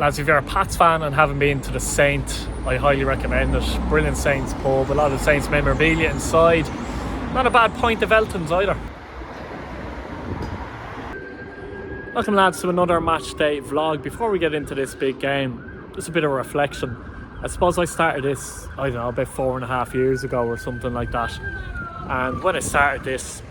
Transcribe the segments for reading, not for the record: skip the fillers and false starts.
Lads, if you're a Pats fan and haven't been to the Saint, I highly recommend it. Brilliant Saints pub, a lot of Saints memorabilia inside. Not a bad pint of Elton's either. Welcome lads to another match day vlog. Before we get into this big game, just a bit of reflection. I suppose I started this, I don't know, about 4.5 years ago or something like that. And when I started this,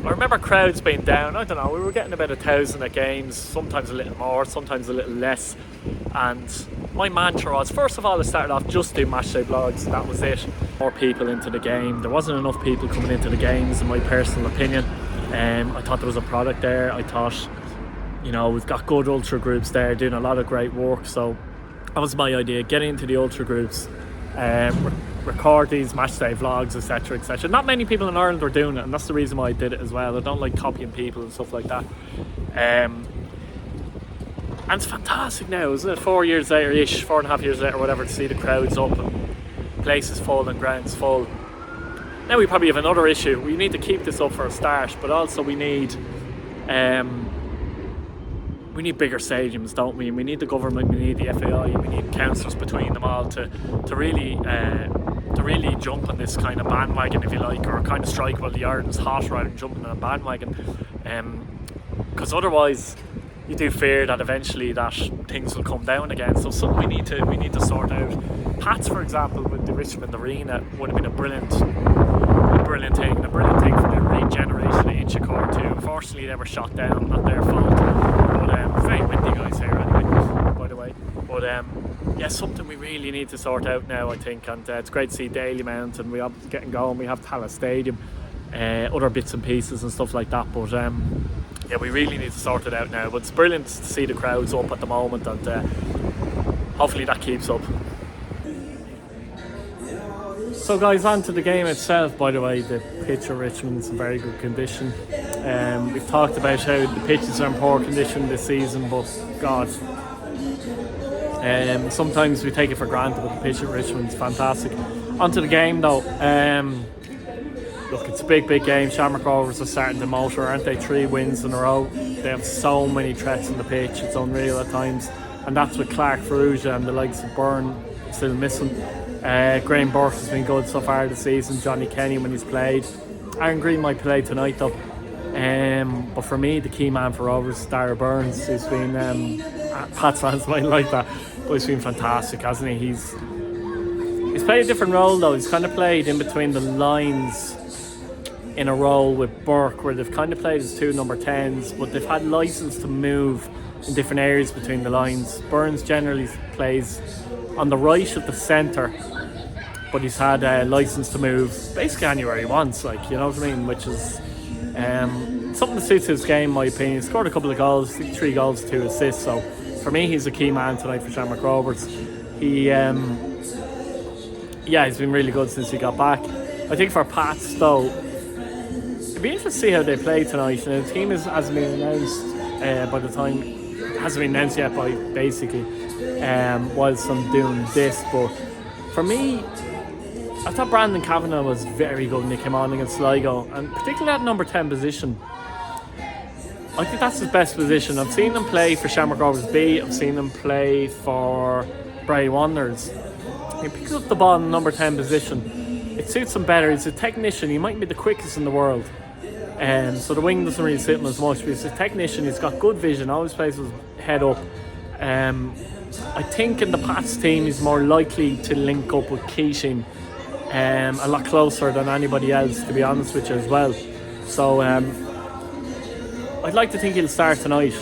I remember crowds being down. I don't know, we were getting about 1,000 at games, sometimes a little more, sometimes a little less. And my mantra was, first of all, I started off just doing matchday vlogs, and that was it. More people into the game. There wasn't enough people coming into the games, in my personal opinion. I thought there was a product there. I thought, you know, we've got good ultra groups there doing a lot of great work. So that was my idea, get into the ultra groups, record these matchday vlogs, etc, etc. Not many people in Ireland were doing it, and that's the reason why I did it as well. I don't like copying people and stuff like that. And it's fantastic now, isn't it? 4 years later ish, 4.5 years later, whatever, to see the crowds up and places full and grounds full. Now we probably have another issue. We need to keep this up for a start, but also we need bigger stadiums, don't we? And we need the government, we need the FAI, we need councillors between them all to really jump on this kind of bandwagon, if you like, or kind of strike while the iron's hot rather than jumping on a bandwagon. Because otherwise, you do fear that eventually that things will come down again. So something we need to sort out. Pats, for example, with the Richmond Arena would have been a brilliant thing for the regeneration of Inchicore too. Unfortunately, they were shot down, not their fault. But it's very windy guys here anyway, by the way. But yeah, something we really need to sort out now, I think. And it's great to see Dalymount, and we are getting going. We have Tallaght Stadium, other bits and pieces and stuff like that. But yeah, we really need to sort it out now. But it's brilliant to see the crowds up at the moment, and hopefully that keeps up. So guys, on to the game itself. By the way, the pitch at Richmond's in very good condition. We've talked about how the pitches are in poor condition this season, but God, sometimes we take it for granted, but the pitch at Richmond's fantastic. On to the game though. Look, it's a big game. Shamrock Rovers are starting to motor, aren't they? 3 wins in a row. They have so many threats on the pitch, it's unreal at times. And that's with Clark Ferrugia and the likes of Byrne still missing. Graham Burke has been good so far this season. Johnny Kenny when he's played. Aaron Green might play tonight though. But for me, the key man for Rovers is Darragh Burns, who's been Pats fans might like that, but he's been fantastic, hasn't he? He's played a different role though. He's kind of played in between the lines in a role with Burke, where they've kind of played as 2 number 10s, but they've had license to move in different areas between the lines. Burns generally plays on the right of the centre, but he's had a license to move basically anywhere he wants, like, you know what I mean, which is something that suits his game, in my opinion. He scored a couple of goals, 3 goals, 2 assists, so for me he's a key man tonight for Shamrock Rovers. Yeah, he's been really good since he got back. I think for Pats though, it'd be interesting to see how they play tonight. And the team hasn't been announced by the time, hasn't been announced yet by basically whilst I'm doing this. But for me, I thought Brandon Kavanagh was very good when he came on against Sligo, and particularly at number 10 position. I think that's his best position. I've seen him play for Shamrock Rovers B, I've seen him play for Bray Wanderers. He picks up the ball in the number 10 position. It suits him better. He's a technician. He might be the quickest in the world. So the wing doesn't really suit him as much, but he's a technician. He's got good vision, always plays with his head up. I think in the Pats team he's more likely to link up with Keating a lot closer than anybody else, to be honest with you as well. So I'd like to think he'll start tonight,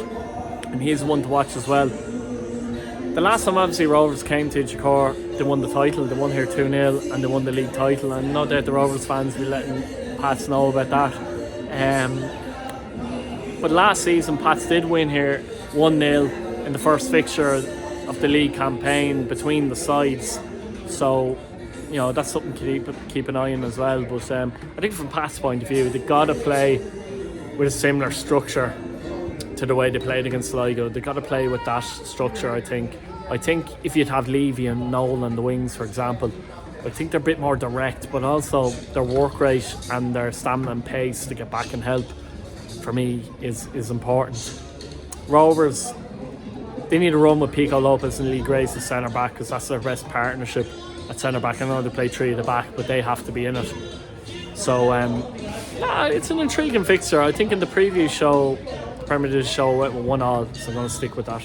and he's one to watch as well. The last time obviously Rovers came to Inchicore, they won the title. They won here 2-0 and they won the league title, and no doubt the Rovers fans will be letting Pats know about that. But last season Pats did win here 1-0 in the first fixture of the league campaign between the sides, so you know that's something to keep an eye on as well. But I think from Pat's point of view, they've got to play with a similar structure to the way they played against Sligo. They've got to play with that structure, I think. If you'd have Levy and Nolan on the wings, for example, I think they're a bit more direct, but also their work rate and their stamina and pace to get back and help, for me, is important. Rovers, they need to run with Pico Lopez and Lee Grace as centre back, because that's their best partnership at centre back. I know they play three at the back, but they have to be in it. So it's an intriguing fixture. I think in the previous show, the Premier League show went with 1-1, so I'm going to stick with that.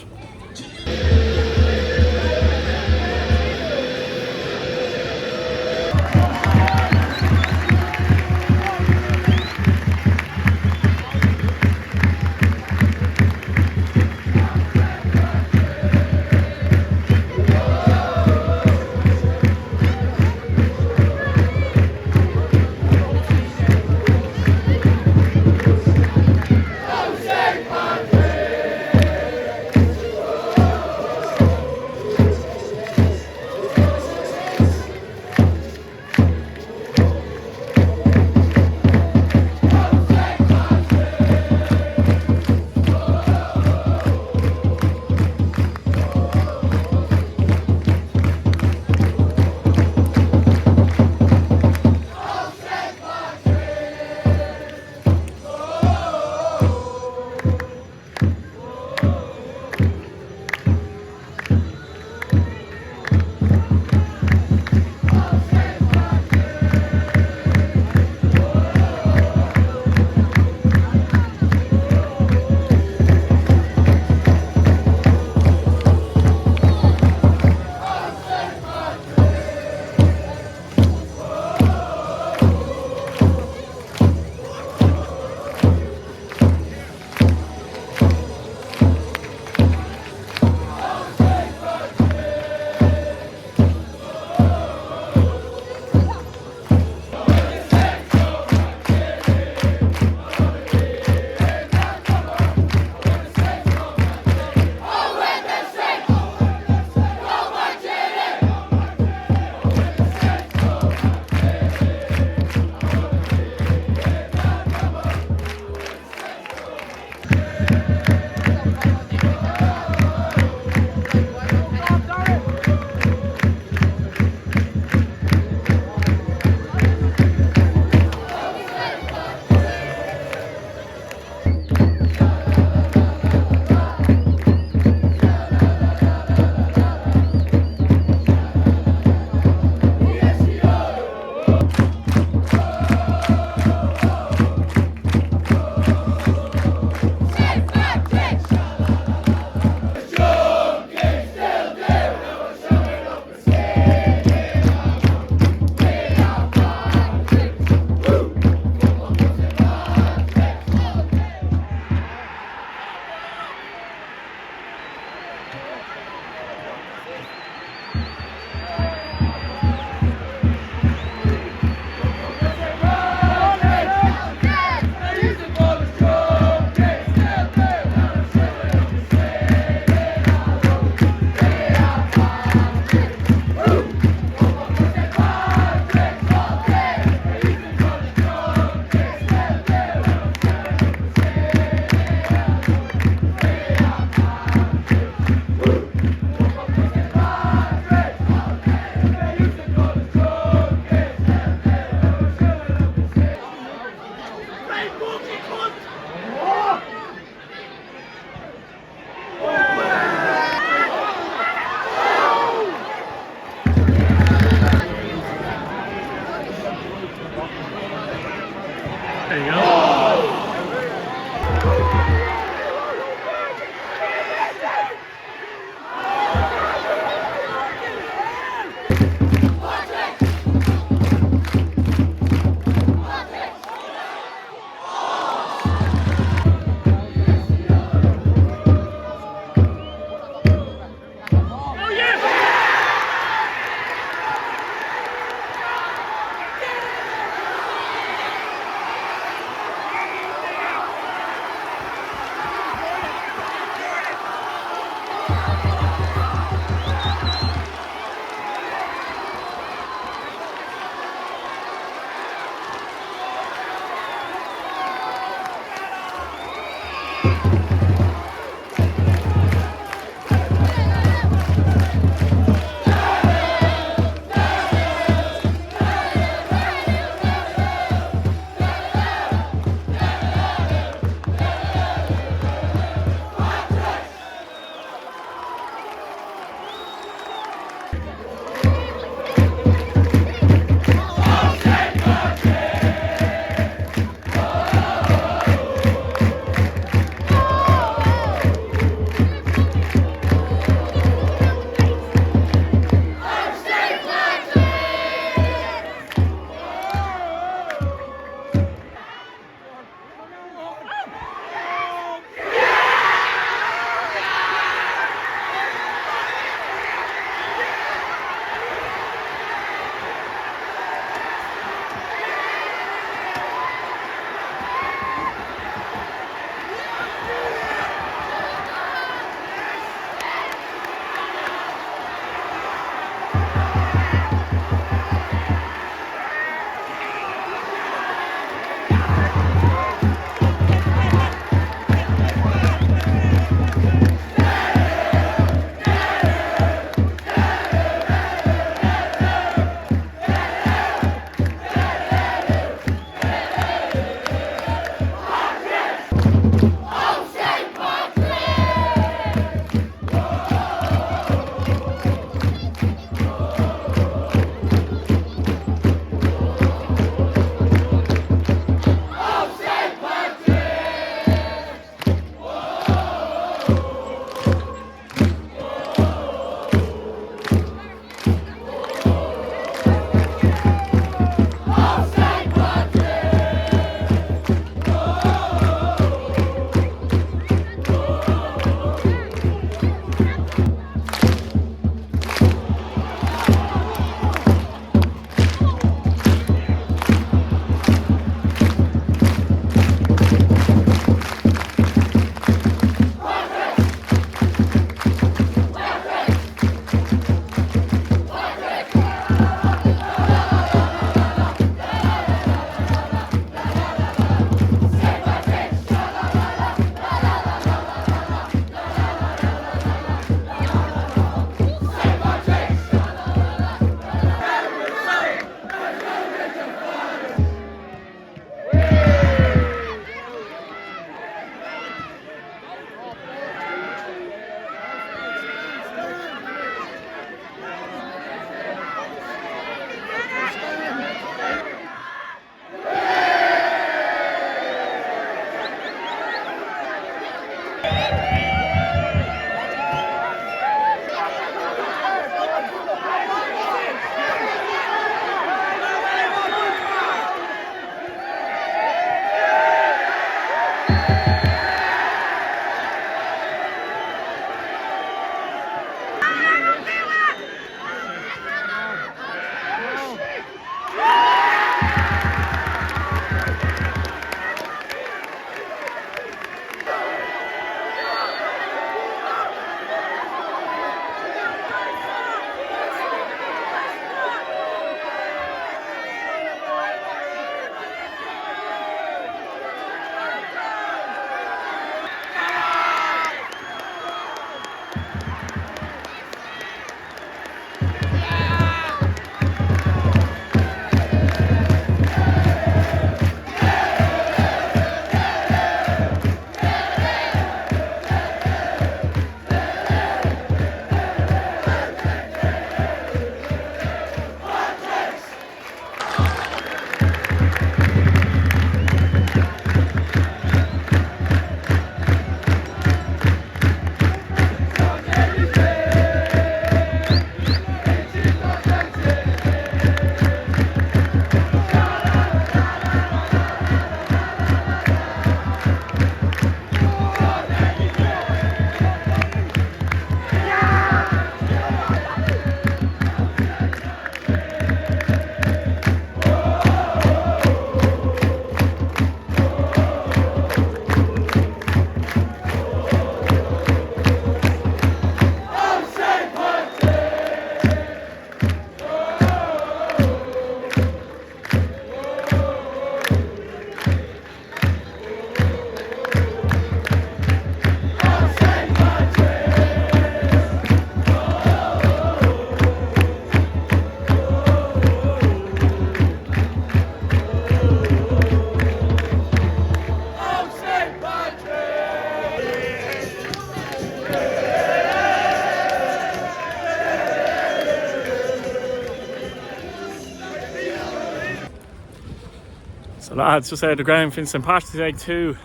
So lads, just out of the ground, St Patrick's Day 2,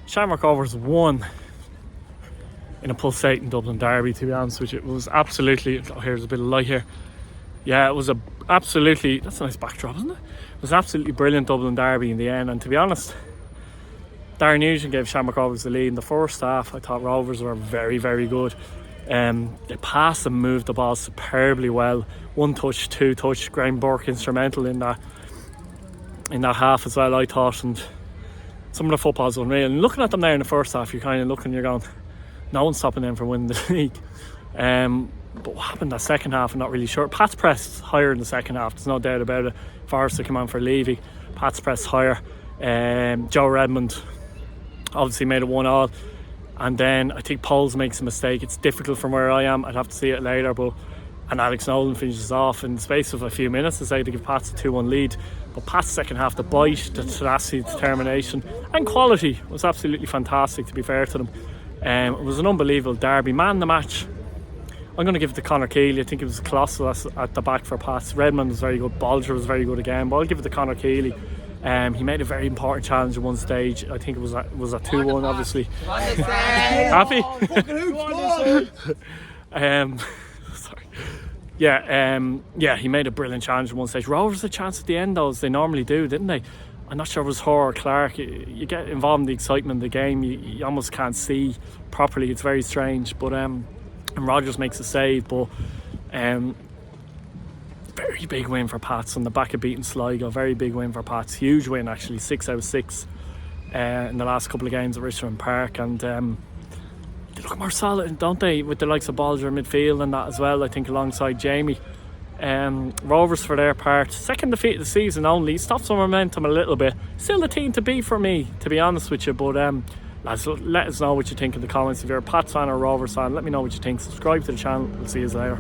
Shamrock Rovers 1 in a pulsating Dublin derby, to be honest with you. It was absolutely, oh, here's a bit of light here. Yeah, it was a absolutely, that's a nice backdrop, isn't it? It was an absolutely brilliant Dublin derby in the end, and to be honest, Darragh Nugent gave Shamrock Rovers the lead. In the first half, I thought Rovers were very, very good. They passed and moved the ball superbly well. 1 touch, 2 touch. Graham Burke instrumental in that half as well, I thought, and some of the football's unreal. And looking at them there in the first half, you're kind of looking, you're going, no one's stopping them from winning the league. But what happened that second half, I'm not really sure. Pats pressed higher in the second half, there's no doubt about it. Forrester came on for Levy, Pats pressed higher. Joe Redmond obviously made it 1-1, and then I think Poles makes a mistake. It's difficult from where I am, I'd have to see it later, and Alex Nolan finishes off in the space of a few minutes to say to give Pats a 2-1 lead. But Pats' second half, the bite, the tenacity, determination and quality was absolutely fantastic, to be fair to them. It was an unbelievable derby. Man the match, I'm going to give it to Conor Keeley. I think it was colossal at the back for Pats. Redmond was very good, Bolger was very good again, but I'll give it to Conor Keeley. He made a very important challenge at one stage. I think it was a 2-1, obviously. Happy? Sorry. Yeah, he made a brilliant challenge at one stage. Rovers had a chance at the end, though, as they normally do, didn't they? I'm not sure if it was her or Clark. You get involved in the excitement of the game, you almost can't see properly. It's very strange. But and Rodgers makes a save, but very big win for Pats on the back of beating Sligo. Very big win for Pats. Huge win, actually. 6 out of 6 in the last couple of games at Richmond Park. And they look more solid, don't they, with the likes of Bolger in midfield and that as well, I think, alongside Jamie. Rovers, for their part, second defeat of the season only, stopped some momentum a little bit. Still the team to beat for me, to be honest with you. But lads, let us know what you think in the comments. If you're a Pats fan or Rovers fan, let me know what you think. Subscribe to the channel. We'll see you later.